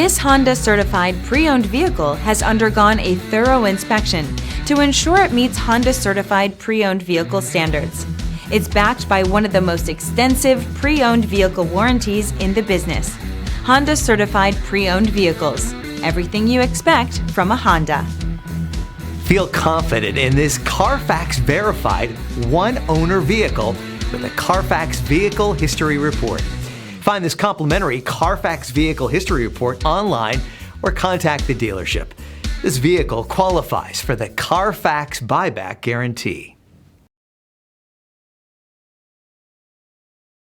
This Honda certified pre-owned vehicle has undergone a thorough inspection to ensure it meets Honda certified pre-owned vehicle standards. It's backed by one of the most extensive pre-owned vehicle warranties in the business. Honda certified pre-owned vehicles. Everything you expect from a Honda. Feel confident in this CARFAX verified one-owner vehicle with a CARFAX Vehicle History Report. Find this complimentary CARFAX Vehicle History Report online or contact the dealership. This vehicle qualifies for the CARFAX buyback guarantee.